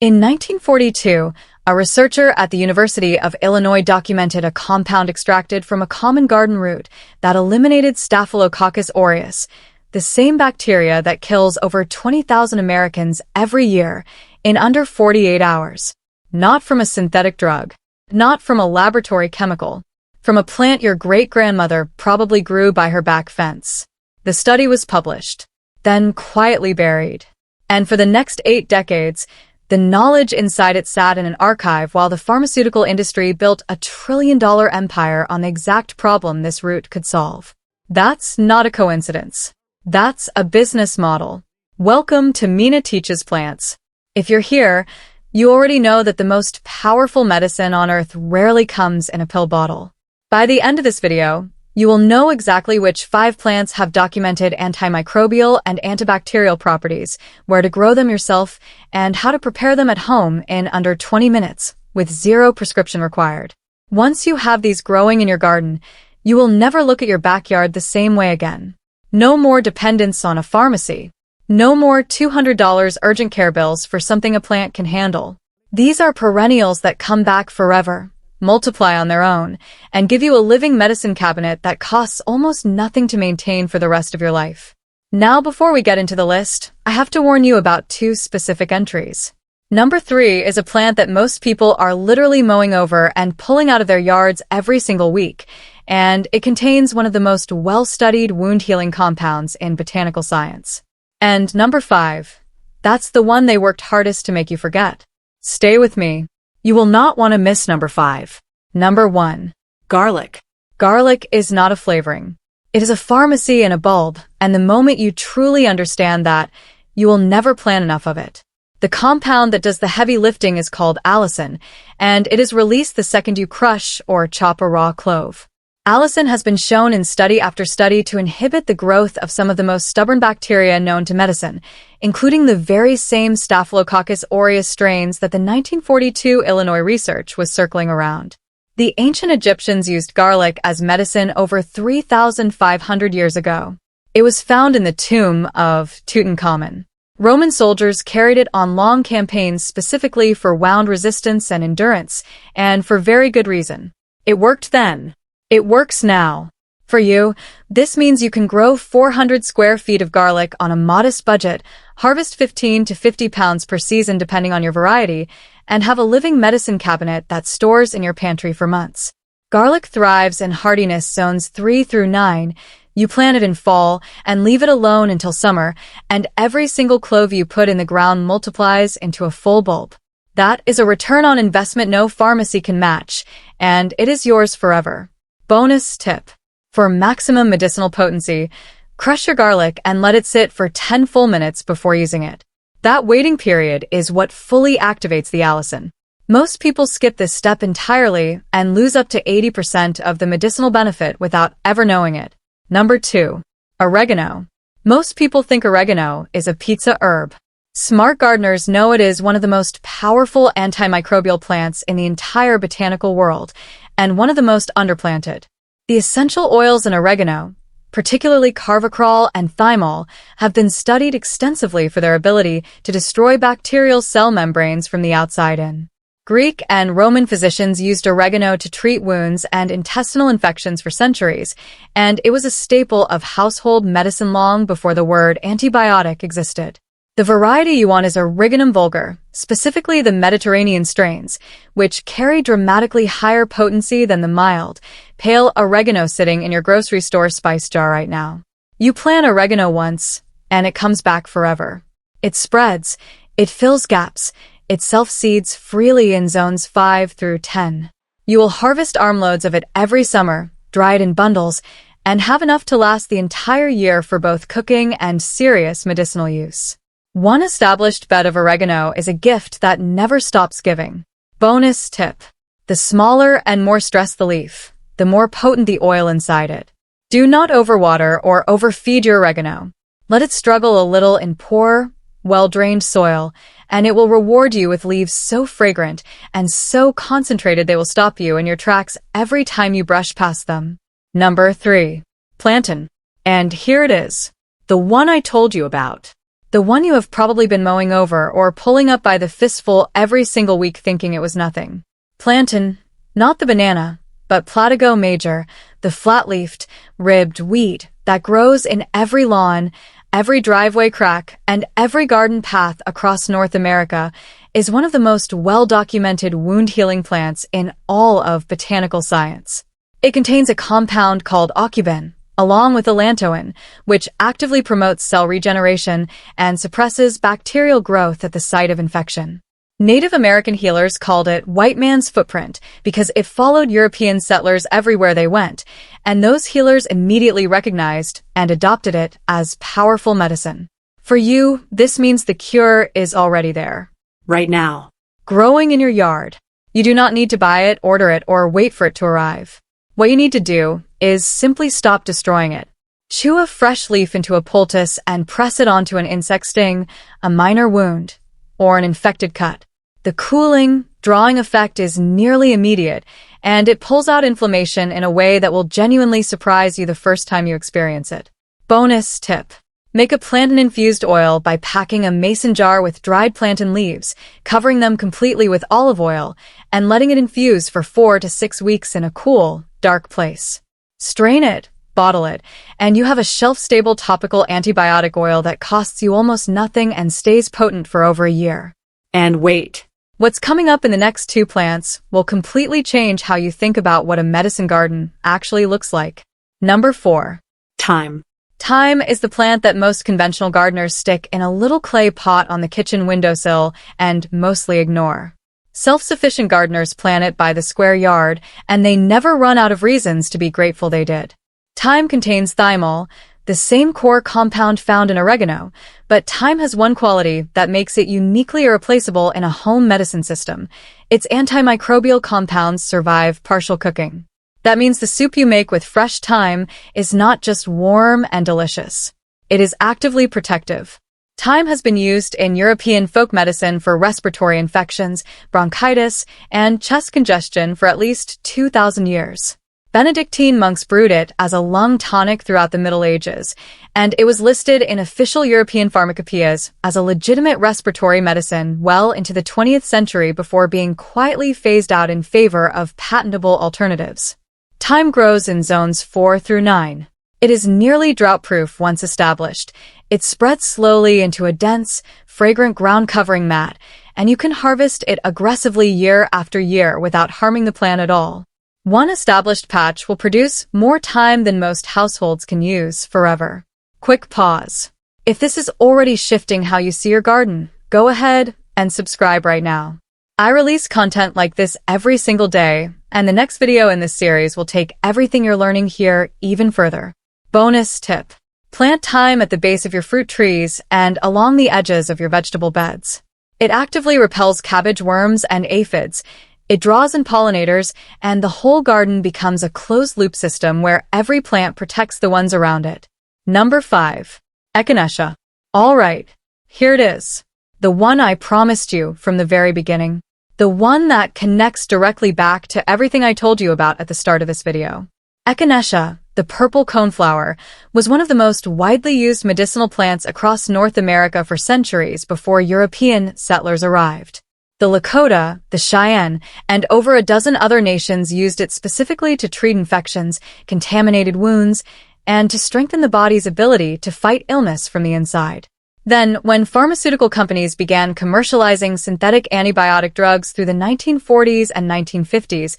In 1942, a researcher at the University of Illinois documented a compound extracted from a common garden root that eliminated Staphylococcus aureus, the same bacteria that kills over 20,000 Americans every year, in under 48 hours. Not from a synthetic drug, not from a laboratory chemical, from a plant your great-grandmother probably grew by her back fence. The study was published, then quietly buried. And for the next 8 decades, the knowledge inside it sat in an archive while the pharmaceutical industry built a trillion-dollar empire on the exact problem this root could solve. That's not a coincidence. That's a business model. Welcome to Mina Teaches Plants. If you're here, you already know that the most powerful medicine on earth rarely comes in a pill bottle. By the end of this video, you will know exactly which 5 plants have documented antimicrobial and antibacterial properties, where to grow them yourself, and how to prepare them at home in under 20 minutes, with 0 prescription required. Once you have these growing in your garden, you will never look at your backyard the same way again. No more dependence on a pharmacy. No more $200 urgent care bills for something a plant can handle. These are perennials that come back forever, multiply on their own, and give you a living medicine cabinet that costs almost nothing to maintain for the rest of your life. Now, before we get into the list, I have to warn you about 2 specific entries. Number 3 is a plant that most people are literally mowing over and pulling out of their yards every single week, and it contains one of the most well-studied wound-healing compounds in botanical science. And number 5, that's the one they worked hardest to make you forget. Stay with me. You will not want to miss number 5. Number 1. Garlic. Garlic is not a flavoring. It is a pharmacy in a bulb, and the moment you truly understand that, you will never plan enough of it. The compound that does the heavy lifting is called allicin, and it is released the second you crush or chop a raw clove. Allicin has been shown in study after study to inhibit the growth of some of the most stubborn bacteria known to medicine, including the very same Staphylococcus aureus strains that the 1942 Illinois research was circling around. The ancient Egyptians used garlic as medicine over 3,500 years ago. It was found in the tomb of Tutankhamun. Roman soldiers carried it on long campaigns specifically for wound resistance and endurance, and for very good reason. It worked then. It works now. For you, this means you can grow 400 square feet of garlic on a modest budget, harvest 15 to 50 pounds per season depending on your variety, and have a living medicine cabinet that stores in your pantry for months. Garlic thrives in hardiness zones 3 through 9. You plant it in fall and leave it alone until summer, and every single clove you put in the ground multiplies into a full bulb. That is a return on investment no pharmacy can match, and it is yours forever. Bonus tip. For maximum medicinal potency, crush your garlic and let it sit for 10 full minutes before using it. That waiting period is what fully activates the allicin. Most people skip this step entirely and lose up to 80% of the medicinal benefit without ever knowing it. Number 2. Oregano. Most people think oregano is a pizza herb. Smart gardeners know it is one of the most powerful antimicrobial plants in the entire botanical world, and one of the most underplanted. The essential oils in oregano, particularly carvacrol and thymol, have been studied extensively for their ability to destroy bacterial cell membranes from the outside in. Greek and Roman physicians used oregano to treat wounds and intestinal infections for centuries, and it was a staple of household medicine long before the word antibiotic existed. The variety you want is Oreganum vulgar, specifically the Mediterranean strains, which carry dramatically higher potency than the mild, pale oregano sitting in your grocery store spice jar right now. You plant oregano once, and it comes back forever. It spreads, it fills gaps, it self-seeds freely in zones 5 through 10. You will harvest armloads of it every summer, dry it in bundles, and have enough to last the entire year for both cooking and serious medicinal use. One established bed of oregano is a gift that never stops giving. Bonus tip. The smaller and more stressed the leaf, the more potent the oil inside it. Do not overwater or overfeed your oregano. Let it struggle a little in poor, well-drained soil, and it will reward you with leaves so fragrant and so concentrated they will stop you in your tracks every time you brush past them. Number 3. Plantain. And here it is. The one I told you about. The one you have probably been mowing over or pulling up by the fistful every single week thinking it was nothing. Plantain, not the banana, but Platago major, the flat-leafed, ribbed wheat that grows in every lawn, every driveway crack, and every garden path across North America, is one of the most well-documented wound-healing plants in all of botanical science. It contains a compound called aucuben, along with allantoin, which actively promotes cell regeneration and suppresses bacterial growth at the site of infection. Native American healers called it white man's footprint because it followed European settlers everywhere they went, and those healers immediately recognized and adopted it as powerful medicine. For you, this means the cure is already there. Right now. Growing in your yard. You do not need to buy it, order it, or wait for it to arrive. What you need to do is simply stop destroying it. Chew a fresh leaf into a poultice and press it onto an insect sting, a minor wound, or an infected cut. The cooling, drawing effect is nearly immediate, and it pulls out inflammation in a way that will genuinely surprise you the first time you experience it. Bonus tip. Make a plantain-infused oil by packing a mason jar with dried plantain leaves, covering them completely with olive oil, and letting it infuse for 4 to 6 weeks in a cool, dark place. Strain it, bottle it, and you have a shelf-stable topical antibiotic oil that costs you almost nothing and stays potent for over a year. And wait. What's coming up in the next 2 plants will completely change how you think about what a medicine garden actually looks like. Number 4. Thyme. Thyme is the plant that most conventional gardeners stick in a little clay pot on the kitchen windowsill and mostly ignore. Self-sufficient gardeners plant it by the square yard, and they never run out of reasons to be grateful they did. Thyme contains thymol, the same core compound found in oregano, but thyme has one quality that makes it uniquely irreplaceable in a home medicine system. Its antimicrobial compounds survive partial cooking. That means the soup you make with fresh thyme is not just warm and delicious. It is actively protective. Thyme has been used in European folk medicine for respiratory infections, bronchitis, and chest congestion for at least 2,000 years. Benedictine monks brewed it as a lung tonic throughout the Middle Ages, and it was listed in official European pharmacopoeias as a legitimate respiratory medicine well into the 20th century before being quietly phased out in favor of patentable alternatives. Thyme grows in zones 4 through 9. It is nearly drought-proof once established. It spreads slowly into a dense, fragrant ground-covering mat, and you can harvest it aggressively year after year without harming the plant at all. One established patch will produce more thyme than most households can use forever. Quick pause. If this is already shifting how you see your garden, go ahead and subscribe right now. I release content like this every single day, and the next video in this series will take everything you're learning here even further. Bonus tip. Plant thyme at the base of your fruit trees and along the edges of your vegetable beds. It actively repels cabbage worms and aphids. It draws in pollinators, and the whole garden becomes a closed-loop system where every plant protects the ones around it. Number 5. Echinacea. All right, here it is. The one I promised you from the very beginning. The one that connects directly back to everything I told you about at the start of this video. Echinacea, the purple coneflower, was one of the most widely used medicinal plants across North America for centuries before European settlers arrived. The Lakota, the Cheyenne, and over a dozen other nations used it specifically to treat infections, contaminated wounds, and to strengthen the body's ability to fight illness from the inside. Then, when pharmaceutical companies began commercializing synthetic antibiotic drugs through the 1940s and 1950s,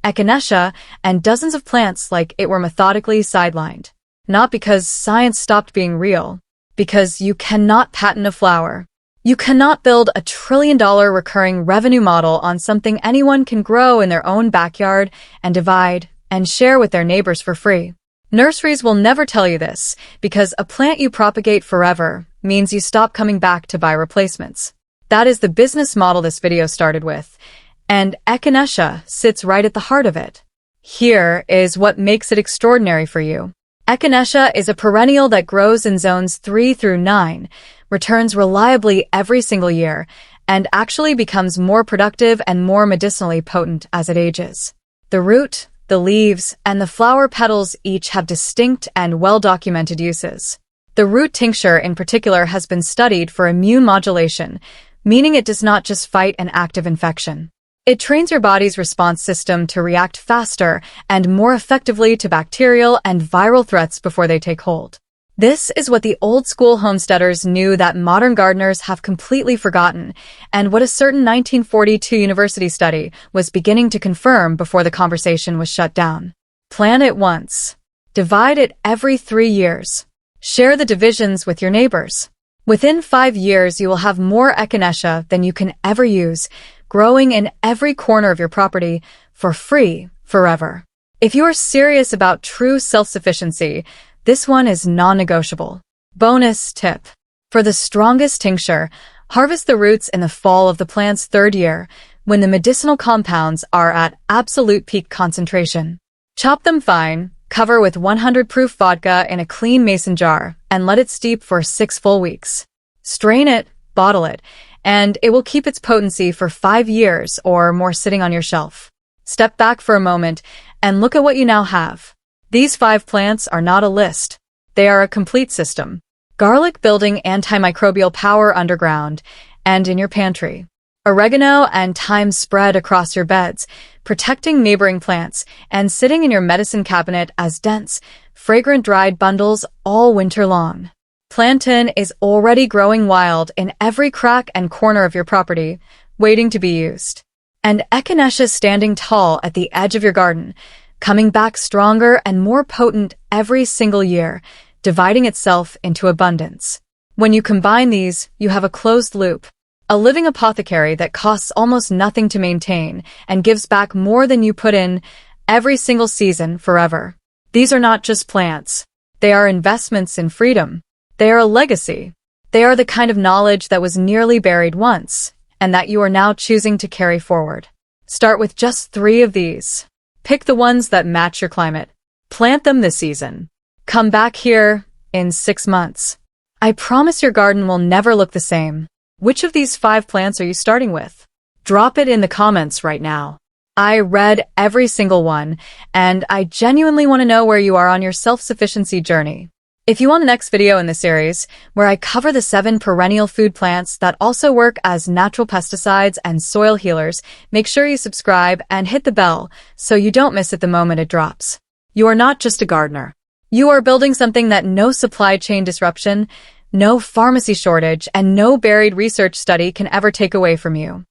Echinacea and dozens of plants like it were methodically sidelined. Not because science stopped being real, because you cannot patent a flower. You cannot build a $1 trillion recurring revenue model on something anyone can grow in their own backyard and divide and share with their neighbors for free. Nurseries will never tell you this, because a plant you propagate forever means you stop coming back to buy replacements. That is the business model this video started with, and Echinacea sits right at the heart of it. Here is what makes it extraordinary for you. Echinacea is a perennial that grows in zones 3 through 9, returns reliably every single year, and actually becomes more productive and more medicinally potent as it ages. The root, the leaves, and the flower petals each have distinct and well-documented uses. The root tincture in particular has been studied for immune modulation, meaning it does not just fight an active infection. It trains your body's response system to react faster and more effectively to bacterial and viral threats before they take hold. This is what the old-school homesteaders knew that modern gardeners have completely forgotten, and what a certain 1942 university study was beginning to confirm before the conversation was shut down. Plant it once. Divide it every 3 years. Share the divisions with your neighbors. Within 5 years, you will have more Echinacea than you can ever use, growing in every corner of your property for free forever. If you are serious about true self-sufficiency, this one is non-negotiable. Bonus tip. For the strongest tincture, harvest the roots in the fall of the plant's 3rd year, when the medicinal compounds are at absolute peak concentration. Chop them fine, cover with 100 proof vodka in a clean mason jar, and let it steep for 6 full weeks. Strain it, bottle it, and it will keep its potency for 5 years or more sitting on your shelf. Step back for a moment and look at what you now have. These 5 plants are not a list. They are a complete system. Garlic building antimicrobial power underground and in your pantry. Oregano and thyme spread across your beds, protecting neighboring plants and sitting in your medicine cabinet as dense, fragrant dried bundles all winter long. Plantain is already growing wild in every crack and corner of your property, waiting to be used. And Echinacea standing tall at the edge of your garden, coming back stronger and more potent every single year, dividing itself into abundance. When you combine these, you have a closed loop, a living apothecary that costs almost nothing to maintain and gives back more than you put in every single season forever. These are not just plants. They are investments in freedom. They are a legacy. They are the kind of knowledge that was nearly buried once, and that you are now choosing to carry forward. Start with just 3 of these. Pick the ones that match your climate. Plant them this season. Come back here in 6 months. I promise your garden will never look the same. Which of these 5 plants are you starting with? Drop it in the comments right now. I read every single one, and I genuinely want to know where you are on your self-sufficiency journey. If you want the next video in the series, where I cover the 7 perennial food plants that also work as natural pesticides and soil healers, make sure you subscribe and hit the bell so you don't miss it the moment it drops. You are not just a gardener. You are building something that no supply chain disruption, no pharmacy shortage, and no buried research study can ever take away from you.